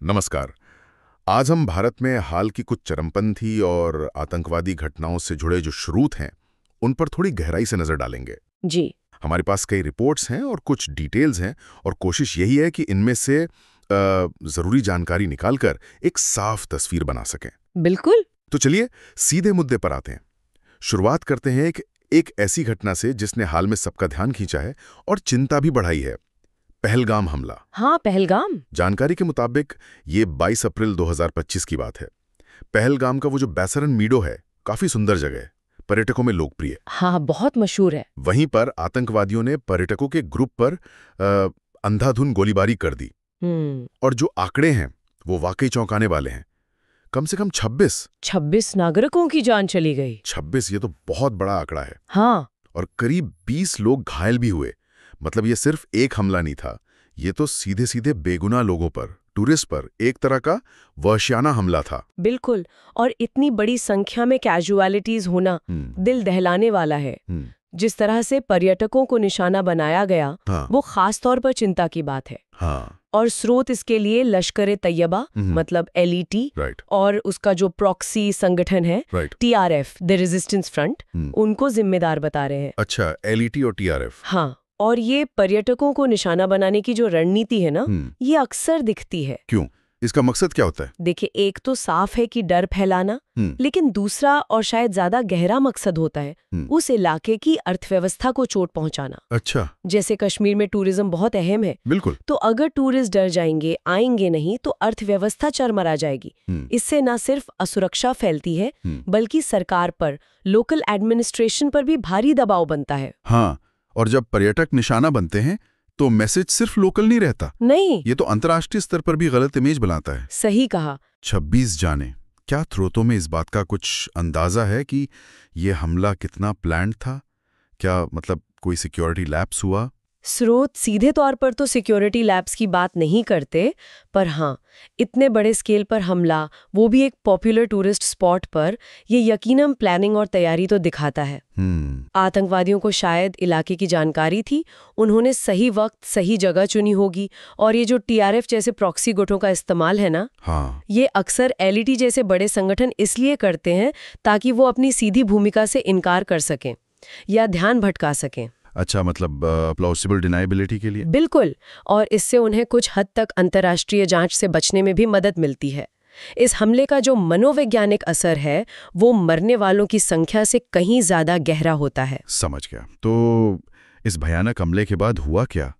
नमस्कार। आज हम भारत में हाल की कुछ चरमपंथी और आतंकवादी घटनाओं से जुड़े जो स्रोत हैं, उन पर थोड़ी गहराई से नजर डालेंगे। जी। हमारे पास कई रिपोर्ट्स हैं और कुछ डिटेल्स हैं और कोशिश यही है कि इनमें से जरूरी जानकारी निकालकर एक साफ तस्वीर बना सकें। बिल्कुल। तो चलिए सीधे मुद्दे पर आते हैं। शुरुआत करते हैं एक ऐसी घटना से जिसने हाल में सबका ध्यान खींचा है और चिंता भी बढ़ाई है। पहलगाम हमला। हाँ, पहलगाम। जानकारी के मुताबिक ये 22 अप्रैल 2025 की बात है। पहलगाम का वो जो बैसरन मीडो है, काफी सुंदर जगह है, पर्यटकों में लोकप्रिय। हाँ, बहुत मशहूर है। वहीं पर आतंकवादियों ने पर्यटकों के ग्रुप पर अंधाधुंध गोलीबारी कर दी। और जो आंकड़े हैं वो वाकई चौंकाने वाले हैं। कम से कम 26 नागरिकों की जान चली गई। 26, ये तो बहुत बड़ा आंकड़ा है। हाँ। और करीब 20 लोग घायल भी हुए। मतलब ये सिर्फ एक हमला नहीं था, ये तो सीधे सीधे बेगुनाह लोगों पर, टूरिस्ट पर एक तरह का वहशियाना हमला था। बिल्कुल। और इतनी बड़ी संख्या में कैजुअलिटीज होना दिल दहलाने वाला है। जिस तरह से पर्यटकों को निशाना बनाया गया, हाँ। वो खास तौर पर चिंता की बात है। हाँ। और स्रोत इसके लिए लश्कर-ए-तैयबा मतलब LET राइट। और उसका जो प्रॉक्सी संगठन है right. TRF the resistance front, उनको जिम्मेदार बता रहे हैं। अच्छा, LET और TRF। हाँ। और ये पर्यटकों को निशाना बनाने की जो रणनीति है ना, ये अक्सर दिखती है। क्यों? इसका मकसद क्या होता है? देखिए, एक तो साफ है कि डर फैलाना, लेकिन दूसरा और शायद ज्यादा गहरा मकसद होता है उस इलाके की अर्थव्यवस्था को चोट पहुंचाना। अच्छा। जैसे कश्मीर में टूरिज्म बहुत अहम है। बिल्कुल। तो अगर टूरिस्ट डर जाएंगे, आएंगे नहीं, तो अर्थव्यवस्था चरमरा जाएगी। इससे न सिर्फ असुरक्षा फैलती है, बल्कि सरकार पर, लोकल एडमिनिस्ट्रेशन पर भी भारी दबाव बनता है। हाँ, और जब पर्यटक निशाना बनते हैं तो मैसेज सिर्फ लोकल नहीं रहता। नहीं, ये तो अंतर्राष्ट्रीय स्तर पर भी गलत इमेज बनाता है। सही कहा। 26 जाने। क्या स्रोतों में इस बात का कुछ अंदाजा है कि ये हमला कितना प्लान्ड था? क्या मतलब कोई सिक्योरिटी लैप्स हुआ? स्रोत सीधे तौर पर तो सिक्योरिटी लैब्स की बात नहीं करते, पर हाँ, इतने बड़े स्केल पर हमला, वो भी एक पॉपुलर टूरिस्ट स्पॉट पर, ये यकीनन प्लानिंग और तैयारी तो दिखाता है। आतंकवादियों को शायद इलाके की जानकारी थी, उन्होंने सही वक्त सही जगह चुनी होगी। और ये जो TRF जैसे प्रॉक्सी गुटों का इस्तेमाल है ना, हाँ। ये अक्सर LET जैसे बड़े संगठन इसलिए करते हैं ताकि वो अपनी सीधी भूमिका से इनकार कर सकें या ध्यान भटका सकें। अच्छा, मतलब प्लॉजिबल डिनाइबिलिटी के लिए। बिल्कुल। और इससे उन्हें कुछ हद तक अंतर्राष्ट्रीय जांच से बचने में भी मदद मिलती है। इस हमले का जो मनोवैज्ञानिक असर है, वो मरने वालों की संख्या से कहीं ज्यादा गहरा होता है। समझ गया। तो इस भयानक हमले के बाद हुआ क्या?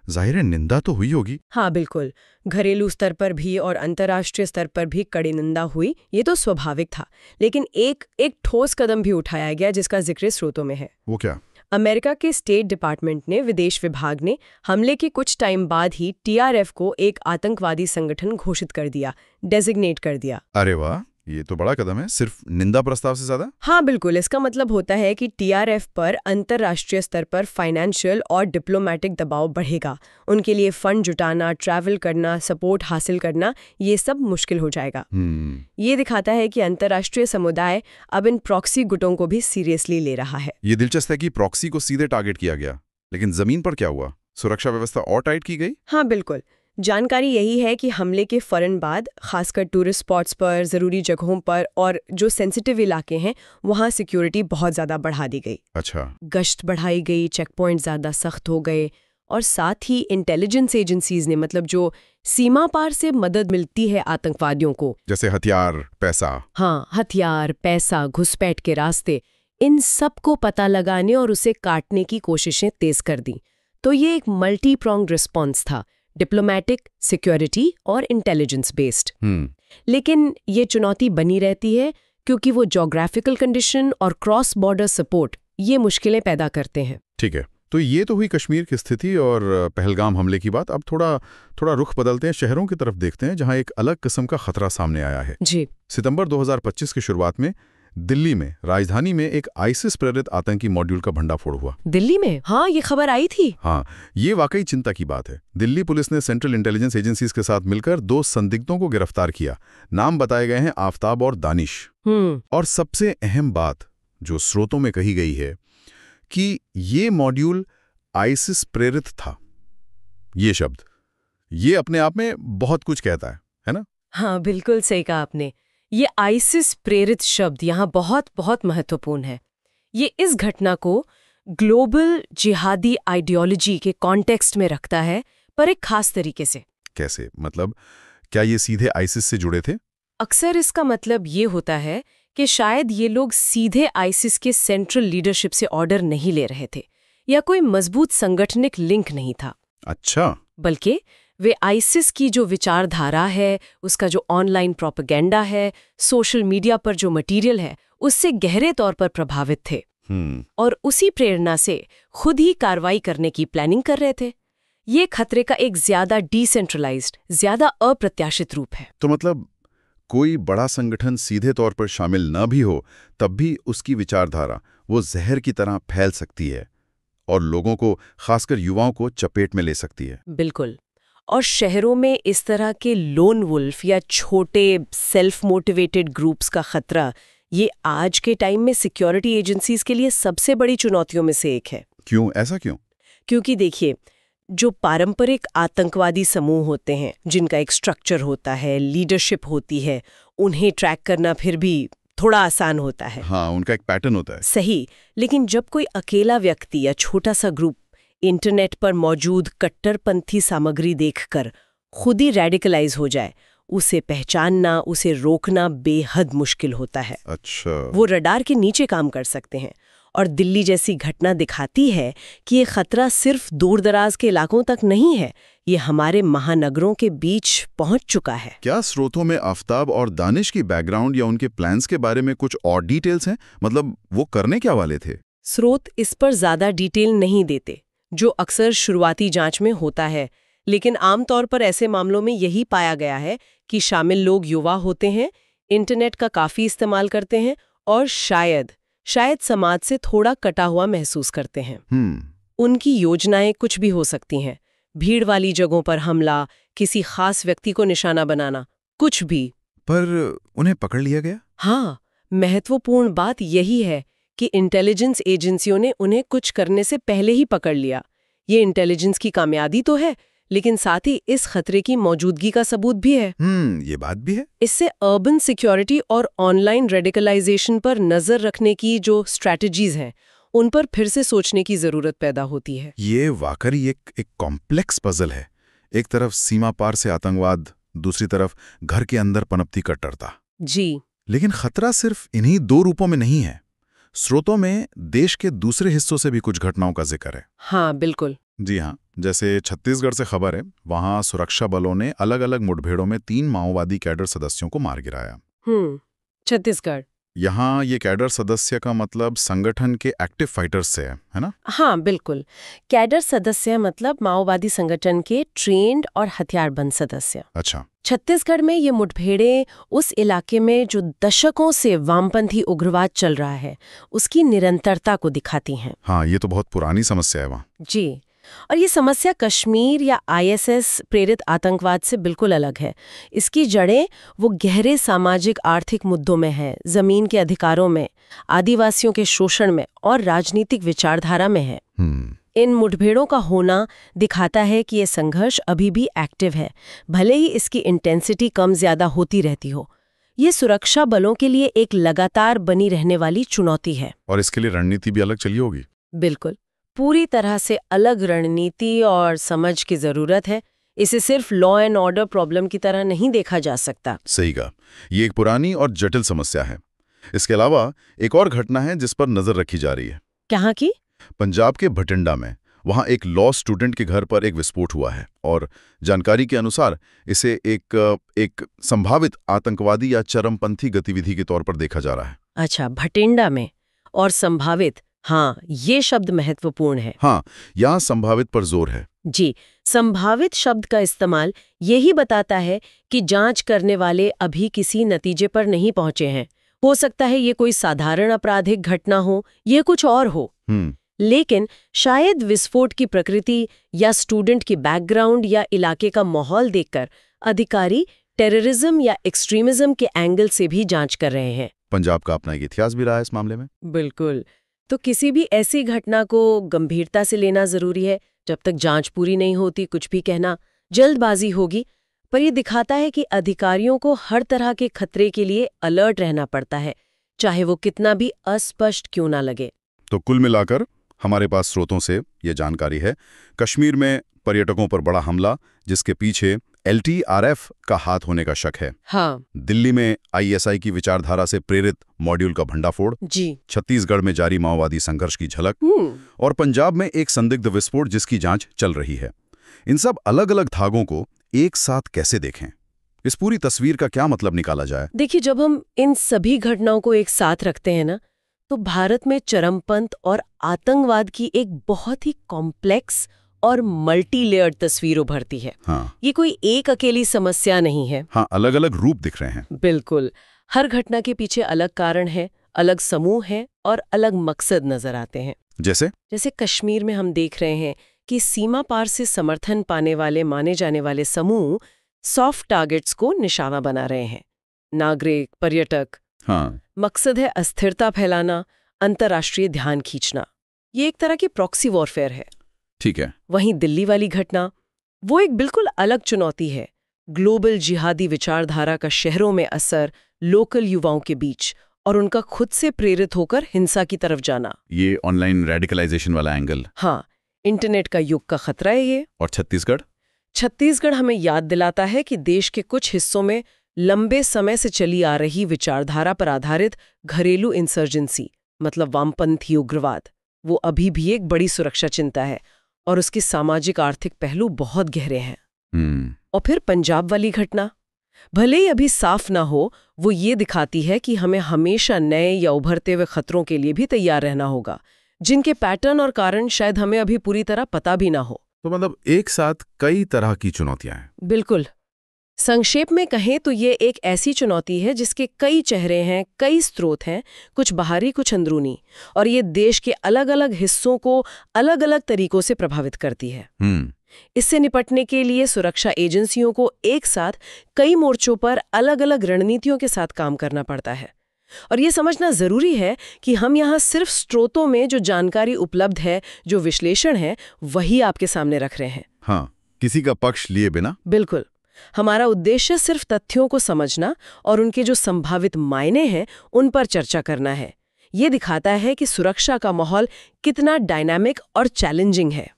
जाहिर है निंदा तो हुई होगी। हाँ, बिल्कुल। घरेलू स्तर पर भी और अंतर्राष्ट्रीय स्तर पर भी कड़ी निंदा हुई, ये तो स्वाभाविक था। लेकिन एक ठोस कदम भी उठाया गया जिसका जिक्र स्रोतों में है। वो क्या? अमेरिका के स्टेट डिपार्टमेंट ने, विदेश विभाग ने, हमले के कुछ टाइम बाद ही TRF को एक आतंकवादी संगठन घोषित कर दिया, डेजिग्नेट कर दिया। अरे वाह, ये तो बड़ा कदम है, सिर्फ निंदा प्रस्ताव से ज्यादा। हाँ, बिल्कुल। इसका मतलब होता है कि TRF पर अंतर्राष्ट्रीय स्तर पर फाइनेंशियल और डिप्लोमेटिक दबाव बढ़ेगा। उनके लिए फंड जुटाना, ट्रैवल करना, सपोर्ट हासिल करना, ये सब मुश्किल हो जाएगा। ये दिखाता है कि अंतर्राष्ट्रीय समुदाय अब इन प्रॉक्सी गुटों को भी सीरियसली ले रहा है। ये दिलचस्प है कि प्रॉक्सी को सीधे टारगेट किया गया, लेकिन जमीन पर क्या हुआ? सुरक्षा व्यवस्था और टाइट की गई? हाँ, बिल्कुल। जानकारी यही है कि हमले के फौरन बाद खासकर टूरिस्ट स्पॉट्स पर, ज़रूरी जगहों पर और जो सेंसिटिव इलाके हैं, वहाँ सिक्योरिटी बहुत ज़्यादा बढ़ा दी गई। अच्छा। गश्त बढ़ाई गई, चेक पॉइंट ज़्यादा सख्त हो गए और साथ ही इंटेलिजेंस एजेंसीज ने, मतलब जो सीमा पार से मदद मिलती है आतंकवादियों को, जैसे हथियार, पैसा। हाँ, हथियार, पैसा, घुसपैठ के रास्ते, इन सब को पता लगाने और उसे काटने की कोशिशें तेज कर दी। तो ये एक मल्टी प्रोंग रिस्पॉन्स था, डिप्लोमेटिक, सिक्योरिटी और इंटेलिजेंस बेस्ड। लेकिन ये चुनौती बनी रहती है क्योंकि वो ज्योग्राफिकल कंडीशन और क्रॉस बॉर्डर सपोर्ट ये मुश्किलें पैदा करते हैं। ठीक है, तो ये तो हुई कश्मीर की स्थिति और पहलगाम हमले की बात। अब थोड़ा रुख बदलते हैं, शहरों की तरफ देखते हैं जहां एक अलग किस्म का खतरा सामने आया है। जी। सितंबर 2025 की शुरुआत में दिल्ली में, राजधानी में एक आईसिस प्रेरित आतंकी मॉड्यूल का भंडाफोड़ हुआ। दिल्ली में? हाँ, ये खबर आई थी। हाँ, ये वाकई चिंता की बात है। दिल्ली पुलिस ने सेंट्रल इंटेलिजेंस एजेंसीज के साथ मिलकर 2 संदिग्धों को गिरफ्तार किया। नाम बताए गए हैं आफताब और दानिश। और सबसे अहम बात जो स्रोतों में कही गई है कि ये मॉड्यूल आईसिस प्रेरित था। ये शब्द, ये अपने आप में बहुत कुछ कहता है है ना? हाँ, बिल्कुल सही कहा आपने। ये आइसिस प्रेरित शब्द यहाँ बहुत बहुत महत्वपूर्ण है। ये इस घटना को ग्लोबल जिहादी आइडियोलॉजी के कॉन्टेक्स्ट में रखता है, पर एक खास तरीके से। कैसे? मतलब क्या ये सीधे आइसिस से जुड़े थे? अक्सर इसका मतलब ये होता है कि शायद ये लोग सीधे आइसिस के सेंट्रल लीडरशिप से ऑर्डर नहीं ले रहे थे, या कोई मजबूत संगठनिक लिंक नहीं था। अच्छा। बल्कि वे आइसिस की जो विचारधारा है, उसका जो ऑनलाइन प्रोपेगेंडा है, सोशल मीडिया पर जो मटेरियल है, उससे गहरे तौर पर प्रभावित थे। और उसी प्रेरणा से खुद ही कार्रवाई करने की प्लानिंग कर रहे थे। ये खतरे का एक ज्यादा डिसेंट्रलाइज्ड, ज्यादा अप्रत्याशित रूप है। तो मतलब कोई बड़ा संगठन सीधे तौर पर शामिल न भी हो, तब भी उसकी विचारधारा वो जहर की तरह फैल सकती है और लोगों को, खासकर युवाओं को, चपेट में ले सकती है। बिल्कुल। और शहरों में इस तरह के लोन वुल्फ या छोटे सेल्फ मोटिवेटेड ग्रुप्स का खतरा, ये आज के टाइम में सिक्योरिटी एजेंसीज के लिए सबसे बड़ी चुनौतियों में से एक है। क्यों? ऐसा क्यों? क्योंकि देखिए, जो पारंपरिक आतंकवादी समूह होते हैं, जिनका एक स्ट्रक्चर होता है, लीडरशिप होती है, उन्हें ट्रैक करना फिर भी थोड़ा आसान होता है। हाँ, उनका एक पैटर्न होता है। सही। लेकिन जब कोई अकेला व्यक्ति या छोटा सा ग्रुप इंटरनेट पर मौजूद कट्टरपंथी सामग्री देखकर खुद ही रेडिकलाइज हो जाए, उसे पहचानना, उसे रोकना बेहद मुश्किल होता है। अच्छा। वो रडार के नीचे काम कर सकते हैं। और दिल्ली जैसी घटना दिखाती है कि ये खतरा सिर्फ दूर-दराज के इलाकों तक नहीं है, ये हमारे महानगरों के बीच पहुंच चुका है। क्या स्रोतों में आफताब और दानिश की बैकग्राउंड या उनके प्लान्स के बारे में कुछ और डिटेल्स हैं? मतलब वो करने क्या वाले थे? स्रोत इस पर ज्यादा डिटेल नहीं देते, जो अक्सर शुरुआती जांच में होता है। लेकिन आमतौर पर ऐसे मामलों में यही पाया गया है कि शामिल लोग युवा होते हैं, इंटरनेट का काफी इस्तेमाल करते हैं और शायद समाज से थोड़ा कटा हुआ महसूस करते हैं। उनकी योजनाएं कुछ भी हो सकती हैं। भीड़ वाली जगहों पर हमला, किसी खास व्यक्ति को निशाना बनाना, कुछ भी। पर उन्हें पकड़ लिया गया? हाँ, महत्वपूर्ण बात यही है कि इंटेलिजेंस एजेंसियों ने उन्हें कुछ करने से पहले ही पकड़ लिया। ये इंटेलिजेंस की कामयाबी तो है, लेकिन साथ ही इस खतरे की मौजूदगी का सबूत भी है। ये बात भी है। इससे अर्बन सिक्योरिटी और ऑनलाइन रेडिकलाइजेशन पर नजर रखने की जो स्ट्रैटेजीज हैं, उन पर फिर से सोचने की जरूरत पैदा होती है। ये वाकई एक कॉम्प्लेक्स पजल है। एक तरफ सीमा पार से आतंकवाद, दूसरी तरफ घर के अंदर पनपती कट्टरता। जी। लेकिन खतरा सिर्फ इन्हीं दो रूपों में नहीं है। स्रोतों में देश के दूसरे हिस्सों से भी कुछ घटनाओं का जिक्र है। हाँ, बिल्कुल। जी हाँ, जैसे छत्तीसगढ़ से खबर है, वहां सुरक्षा बलों ने अलग अलग मुठभेड़ों में 3 माओवादी कैडर सदस्यों को मार गिराया। छत्तीसगढ़। यहाँ ये कैडर सदस्य का मतलब संगठन के एक्टिव फाइटर्स से है ना? हाँ, बिल्कुल। कैडर सदस्य मतलब माओवादी संगठन के ट्रेन्ड और हथियारबंद सदस्य। अच्छा। छत्तीसगढ़ में ये मुठभेड़ें उस इलाके में जो दशकों से वामपंथी उग्रवाद चल रहा है, उसकी निरंतरता को दिखाती हैं। हाँ, ये तो बहुत पुरानी समस्या है वहाँ। जी। और ये समस्या कश्मीर या आईएसएस प्रेरित आतंकवाद से बिल्कुल अलग है। इसकी जड़ें वो गहरे सामाजिक आर्थिक मुद्दों में हैं, जमीन के अधिकारों में, आदिवासियों के शोषण में और राजनीतिक विचारधारा में है। इन मुठभेड़ों का होना दिखाता है कि ये संघर्ष अभी भी एक्टिव है, भले ही इसकी इंटेंसिटी कम ज्यादा होती रहती हो। ये सुरक्षा बलों के लिए एक लगातार बनी रहने वाली चुनौती है। और इसके लिए रणनीति भी अलग चली होगी। बिल्कुल, पूरी तरह से अलग रणनीति और समझ की जरूरत है। इसे सिर्फ लॉ एंड ऑर्डर प्रॉब्लम की तरह नहीं देखा जा सकता। सही कहा, ये एक पुरानी और जटिल समस्या है। इसके अलावा एक और घटना है जिस पर नजर रखी जा रही है। कहाँ की? पंजाब के भटिंडा में। वहां एक लॉ स्टूडेंट के घर पर एक विस्फोट हुआ है और जानकारी के अनुसार इसे एक संभावित आतंकवादी या चरमपंथी गतिविधि के तौर पर देखा जा रहा है। अच्छा, भटिंडा में और संभावित। हाँ, ये शब्द महत्वपूर्ण है। हाँ, यहाँ संभावित पर जोर है। जी, संभावित शब्द का इस्तेमाल यही बताता है कि जांच करने वाले अभी किसी नतीजे पर नहीं पहुंचे हैं। हो सकता है ये कोई साधारण आपराधिक घटना हो, ये कुछ और हो। लेकिन शायद विस्फोट की प्रकृति या स्टूडेंट की बैकग्राउंड या इलाके का माहौल देखकर अधिकारी टेररिज्म या एक्सट्रीमिज्म के एंगल से भी जांच कर रहे हैं। पंजाब का अपना एक इतिहास भी रहा है इस मामले में। बिल्कुल। तो किसी भी ऐसी घटना को गंभीरता से लेना जरूरी है। जब तक जांच पूरी नहीं होती कुछ भी कहना जल्दबाजी होगी। पर ये दिखाता है कि अधिकारियों को हर तरह के खतरे के लिए अलर्ट रहना पड़ता है, चाहे वो कितना भी अस्पष्ट क्यों ना लगे। तो कुल मिलाकर हमारे पास स्रोतों से ये जानकारी है, कश्मीर में पर्यटकों पर बड़ा हमला जिसके पीछे LTRF का हाथ होने का शक है। हाँ। दिल्ली में ISI की विचारधारा से प्रेरित मॉड्यूल का भंडाफोड़ जी। छत्तीसगढ़ में जारी माओवादी संघर्ष की झलक और पंजाब में एक संदिग्ध विस्फोट जिसकी जांच चल रही है। इन सब अलग अलग धागों को एक साथ कैसे देखें, इस पूरी तस्वीर का क्या मतलब निकाला जाए? देखिए, जब हम इन सभी घटनाओं को एक साथ रखते हैं ना, तो भारत में चरमपंथ और आतंकवाद की एक बहुत ही कॉम्प्लेक्स और मल्टी लेयर्ड तस्वीर उभरती है। हाँ। ये कोई एक अकेली समस्या नहीं है। हाँ, अलग अलग रूप दिख रहे हैं। बिल्कुल, हर घटना के पीछे अलग कारण है, अलग समूह है और अलग मकसद नजर आते हैं। जैसे कश्मीर में हम देख रहे हैं कि सीमा पार से समर्थन पाने वाले माने जाने वाले समूह सॉफ्ट टारगेट्स को निशाना बना रहे हैं, नागरिक, पर्यटक। हाँ। मकसद है अस्थिरता फैलाना, अंतर्राष्ट्रीय ध्यान खींचना। ये एक तरह की प्रॉक्सी वॉरफेयर है। ठीक है। वहीं दिल्ली वाली घटना, वो एक बिल्कुल अलग चुनौती है। ग्लोबल जिहादी विचारधारा का शहरों में असर, लोकल युवाओं के बीच और उनका खुद से प्रेरित होकर हिंसा की तरफ जाना। ये ऑनलाइन रेडिकलाइजेशन वाला एंगल। हाँ, इंटरनेट का युग का खतरा है ये। और छत्तीसगढ़ हमें याद दिलाता है कि देश के कुछ हिस्सों में लंबे समय से चली आ रही विचारधारा पर आधारित घरेलू इंसर्जेंसी, मतलब वामपंथी उग्रवाद, वो अभी भी एक बड़ी सुरक्षा चिंता है और उसके सामाजिक आर्थिक पहलू बहुत गहरे हैं। और फिर पंजाब वाली घटना, भले ही अभी साफ ना हो, वो ये दिखाती है कि हमें हमेशा नए या उभरते हुए खतरों के लिए भी तैयार रहना होगा, जिनके पैटर्न और कारण शायद हमें अभी पूरी तरह पता भी ना हो। तो मतलब एक साथ कई तरह की चुनौतियां हैं। बिल्कुल। संक्षेप में कहें तो ये एक ऐसी चुनौती है जिसके कई चेहरे हैं, कई स्रोत हैं, कुछ बाहरी कुछ अंदरूनी, और ये देश के अलग अलग हिस्सों को अलग अलग तरीकों से प्रभावित करती है। इससे निपटने के लिए सुरक्षा एजेंसियों को एक साथ कई मोर्चों पर अलग अलग रणनीतियों के साथ काम करना पड़ता है। और ये समझना जरूरी है कि हम यहाँ सिर्फ स्रोतों में जो जानकारी उपलब्ध है, जो विश्लेषण है, वही आपके सामने रख रहे हैं। हाँ, किसी का पक्ष लिए बिना। बिल्कुल। हमारा उद्देश्य सिर्फ तथ्यों को समझना और उनके जो संभावित मायने हैं उन पर चर्चा करना है। ये दिखाता है कि सुरक्षा का माहौल कितना डायनामिक और चैलेंजिंग है।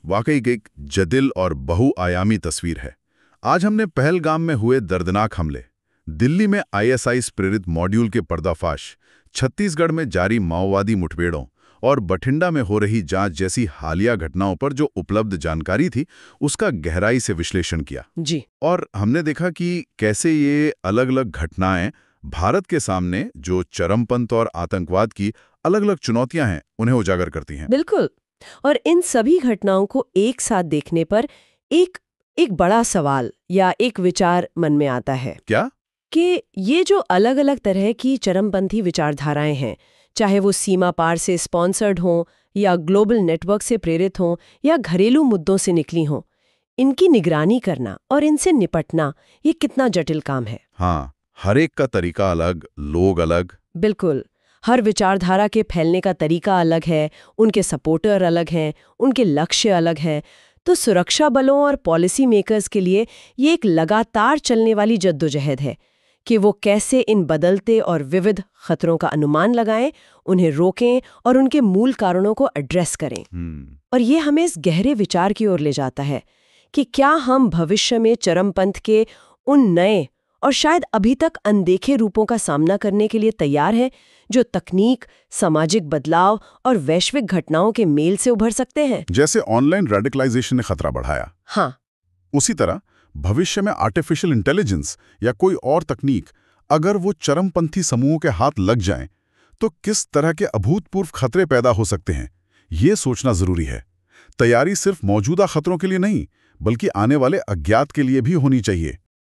वाकई एक जटिल और बहुआयामी तस्वीर है। आज हमने पहलगाम में हुए दर्दनाक हमले, दिल्ली में ISI प्रेरित मॉड्यूल के पर्दाफाश, छत्तीसगढ़ में जारी माओवादी मुठभेड़ों और बठिंडा में हो रही जांच जैसी हालिया घटनाओं पर जो उपलब्ध जानकारी थी उसका गहराई से विश्लेषण किया जी। और हमने देखा कि कैसे ये अलग अलग घटनाएं भारत के सामने जो चरमपंथ और आतंकवाद की अलग अलग चुनौतियां हैं उन्हें उजागर करती हैं। बिल्कुल। और इन सभी घटनाओं को एक साथ देखने पर एक बड़ा सवाल या एक विचार मन में आता है। क्या? कि ये जो अलग अलग तरह की चरमपंथी विचारधाराएं हैं, चाहे वो सीमा पार से स्पॉन्सर्ड हों या ग्लोबल नेटवर्क से प्रेरित हों या घरेलू मुद्दों से निकली हों, इनकी निगरानी करना और इनसे निपटना ये कितना जटिल काम है। हाँ, हर एक का तरीका अलग, लोग अलग। बिल्कुल। हर विचारधारा के फैलने का तरीका अलग है, उनके सपोर्टर अलग हैं, उनके लक्ष्य अलग हैं। तो सुरक्षा बलों और पॉलिसी मेकर्स के लिए ये एक लगातार चलने वाली जद्दोजहद है कि वो कैसे इन बदलते और विविध खतरों का अनुमान लगाएं, उन्हें रोकें और उनके मूल कारणों को एड्रेस करें। और ये हमें इस गहरे विचार की ओर ले जाता है कि क्या हम भविष्य में चरमपंथ के उन नए और शायद अभी तक अनदेखे रूपों का सामना करने के लिए तैयार हैं, जो तकनीक, सामाजिक बदलाव और वैश्विक घटनाओं के मेल से उभर सकते हैं। जैसे ऑनलाइन रेडिकलाइजेशन ने खतरा बढ़ाया, हाँ, उसी तरह भविष्य में आर्टिफिशियल इंटेलिजेंस या कोई और तकनीक अगर वो चरमपंथी समूहों के हाथ लग जाएं, तो किस तरह के अभूतपूर्व खतरे पैदा हो सकते हैं, ये सोचना जरूरी है। तैयारी सिर्फ मौजूदा खतरों के लिए नहीं, बल्कि आने वाले अज्ञात के लिए भी होनी चाहिए।